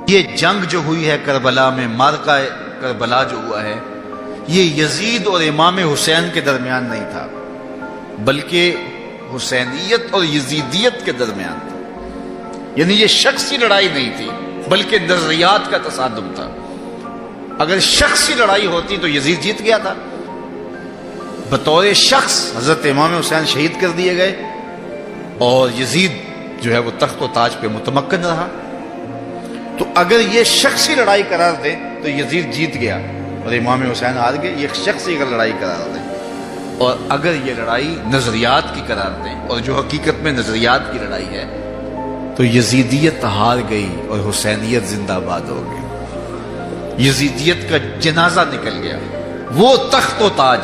یہ جنگ جو ہوئی ہے کربلا میں، معرکہ کربلا جو ہوا ہے، یہ یزید اور امام حسین کے درمیان نہیں تھا، بلکہ حسینیت اور یزیدیت کے درمیان تھا۔ یعنی یہ شخصی لڑائی نہیں تھی، بلکہ نظریات کا تصادم تھا۔ اگر شخصی لڑائی ہوتی تو یزید جیت گیا تھا، بطور شخص حضرت امام حسین شہید کر دیے گئے اور یزید جو ہے وہ تخت و تاج پہ متمکن رہا۔ تو اگر یہ شخصی لڑائی قرار دے تو یزید جیت گیا اور امام حسین ہار گئے، یہ شخصی اگر لڑائی قرار دیں، اور اگر یہ لڑائی نظریات کی قرار دیں، اور جو حقیقت میں نظریات کی لڑائی ہے، تو یزیدیت ہار گئی اور حسینیت زندہ باد ہو گئی۔ یزیدیت کا جنازہ نکل گیا۔ وہ تخت و تاج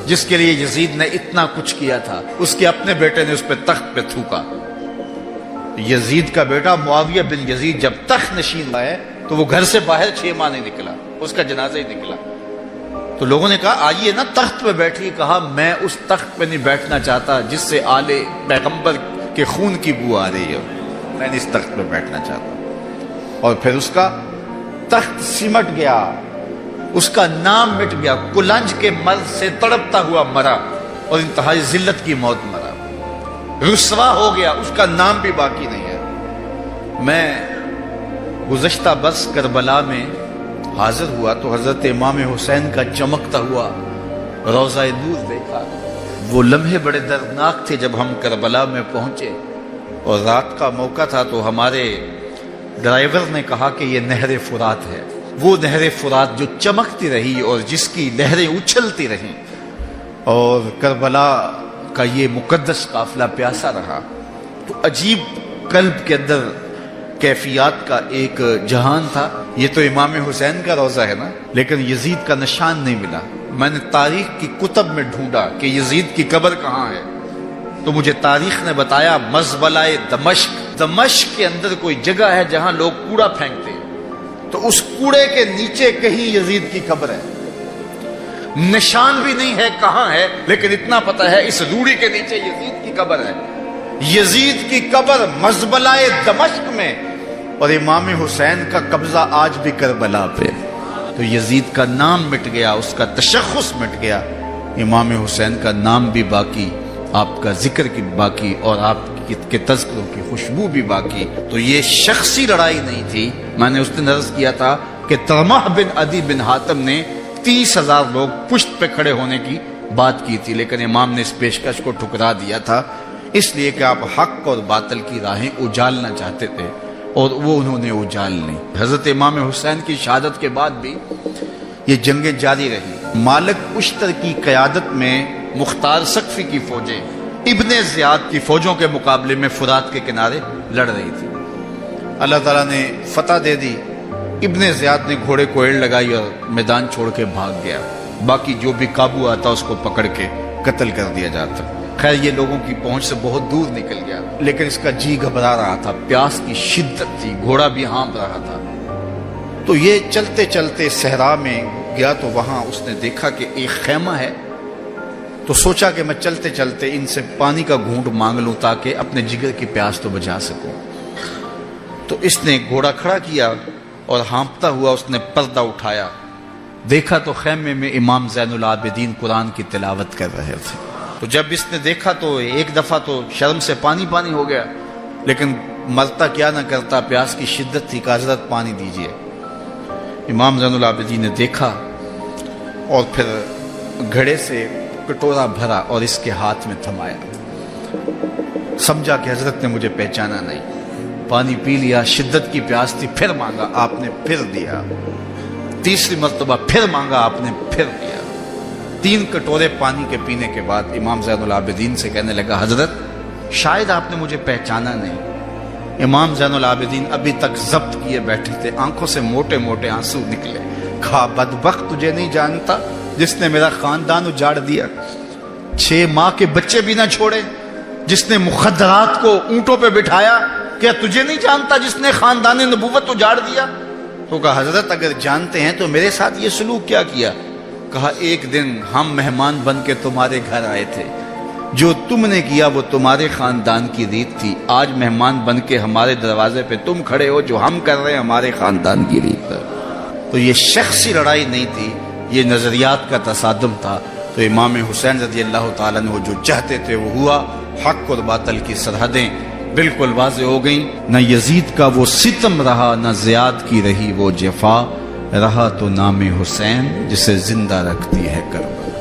جس کے لیے یزید نے اتنا کچھ کیا تھا، اس کے اپنے بیٹے نے اس پہ تخت پہ تھوکا۔ یزید کا بیٹا معاویہ بن یزید جب تخت نشین ہے تو وہ گھر سے باہر 6 ماہ نہیں نکلا، اس کا جنازہ ہی نکلا۔ تو لوگوں نے کہا آئیے نا تخت پہ بیٹھیے، کہا میں اس تخت پہ نہیں بیٹھنا چاہتا جس سے آل پیغمبر کے خون کی بو آ رہی ہے، میں نہیں اس تخت پہ بیٹھنا چاہتا۔ اور پھر اس کا تخت سمٹ گیا، اس کا نام مٹ گیا، کلنج کے مرض سے تڑپتا ہوا مرا اور انتہائی ذلت کی موت مرا، رسوا ہو گیا، اس کا نام بھی باقی نہیں ہے۔ میں گزشتہ برس کربلا میں حاضر ہوا تو حضرت امام حسین کا چمکتا ہوا روضہ نور دیکھا۔ وہ لمحے بڑے دردناک تھے جب ہم کربلا میں پہنچے اور رات کا موقع تھا، تو ہمارے ڈرائیور نے کہا کہ یہ نہر فرات ہے، وہ نہر فرات جو چمکتی رہی اور جس کی لہریں اچھلتی رہیں، اور کربلا کا یہ مقدس قافلہ پیاسا رہا۔ تو عجیب قلب کے اندر کیفیات کا ایک جہان تھا۔ یہ تو امام حسین کا روضہ ہے نا، لیکن یزید کا نشان نہیں ملا۔ میں نے تاریخ کی کتب میں ڈھونڈا کہ یزید کی قبر کہاں ہے، تو مجھے تاریخ نے بتایا مزبلہ دمشق، دمشق کے اندر کوئی جگہ ہے جہاں لوگ کوڑا پھینکتے ہیں، تو اس کوڑے کے نیچے کہیں یزید کی قبر ہے۔ نشان بھی نہیں ہے کہاں ہے، لیکن اتنا پتہ ہے اس روڑی کے نیچے یزید کی قبر ہے۔ یزید کی قبر مزبلہ دمشق میں، اور امام حسین کا قبضہ آج بھی کربلا پہ۔ تو یزید کا نام مٹ گیا، اس کا تشخص مٹ گیا، امام حسین کا نام بھی باقی، آپ کا ذکر کی باقی، اور آپ کے تذکروں کی خوشبو بھی باقی۔ تو یہ شخصی لڑائی نہیں تھی۔ میں نے اس دن عرض کیا تھا کہ طلحہ بن عدی بن حاتم نے 30,000 لوگ پشت پہ کھڑے ہونے کی بات کی تھی، لیکن امام نے اس پیشکش کو ٹھکرا دیا تھا، اس لیے کہ آپ حق اور باطل کی راہیں اجالنا چاہتے تھے، اور وہ انہوں نے اجال لی۔ حضرت امام حسین کی شہادت کے بعد بھی یہ جنگیں جاری رہی۔ مالک اشتر کی قیادت میں مختار سقفی کی فوجیں ابن زیاد کی فوجوں کے مقابلے میں فرات کے کنارے لڑ رہی تھی۔ اللہ تعالیٰ نے فتح دے دی، ابن زیاد نے گھوڑے کو ایڑ لگائی اور میدان چھوڑ کے بھاگ گیا، باقی جو بھی قابو آتا اس کو پکڑ کے قتل کر دیا جاتا۔ خیر یہ لوگوں کی پہنچ سے بہت دور نکل گیا، لیکن اس کا جی گھبرا رہا تھا، پیاس کی شدت تھی، گھوڑا بھی ہانپ رہا تھا۔ تو یہ چلتے چلتے صحرا میں گیا تو وہاں اس نے دیکھا کہ ایک خیمہ ہے، تو سوچا کہ میں چلتے چلتے ان سے پانی کا گھونٹ مانگ لوں تاکہ اپنے جگر کی پیاس تو بجھا سکوں۔ تو اس نے گھوڑا کھڑا کیا اور ہانپتا ہوا اس نے پردہ اٹھایا، دیکھا تو خیمے میں امام زین العابدین قرآن کی تلاوت کر رہے تھے۔ تو جب اس نے دیکھا تو ایک دفعہ تو شرم سے پانی پانی ہو گیا، لیکن مرتا کیا نہ کرتا، پیاس کی شدت تھی کہ حضرت پانی دیجئے۔ امام زین العابدین نے دیکھا اور پھر گھڑے سے کٹورا بھرا اور اس کے ہاتھ میں تھمایا، سمجھا کہ حضرت نے مجھے پہچانا نہیں، پانی پی لیا، شدت کی پیاس تھی، پھر مانگا، آپ نے پھر دیا، تیسری مرتبہ پھر مانگا، آپ نے پھر دیا۔ 3 کٹورے پانی کے پینے کے بعد امام زین العابدین سے کہنے لگا حضرت شاید آپ نے مجھے پہچانا نہیں۔ امام زین العابدین ابھی تک ضبط کیے بیٹھے تھے، آنکھوں سے موٹے موٹے آنسو نکلے۔ کہا بدبخت تجھے نہیں جانتا جس نے میرا خاندان اجاڑ دیا، 6 ماہ کے بچے بھی نہ چھوڑے، جس نے مخدرات کو اونٹوں پہ بٹھایا، کیا تجھے نہیں جانتا جس نے خاندان نبوت اجاڑ دیا؟ تو کہا حضرت اگر جانتے ہیں تو میرے ساتھ یہ سلوک کیا کیا؟ کہا ایک دن ہم مہمان بن کے تمہارے گھر آئے تھے، جو تم نے کیا وہ تمہارے خاندان کی ریت تھی، آج مہمان بن کے ہمارے دروازے پہ تم کھڑے ہو، جو ہم کر رہے ہیں ہمارے خاندان کی ریت ہے۔ تو یہ شخصی لڑائی نہیں تھی، یہ نظریات کا تصادم تھا۔ تو امام حسین رضی اللہ تعالیٰ عنہ جو چاہتے تھے وہ ہوا، حق اور باطل کی سرحدیں بالکل واضح ہو گئیں۔ نہ یزید کا وہ ستم رہا، نہ زیاد کی رہی وہ جفا، رہا تو نام حسین جسے زندہ رکھتی ہے کربلا۔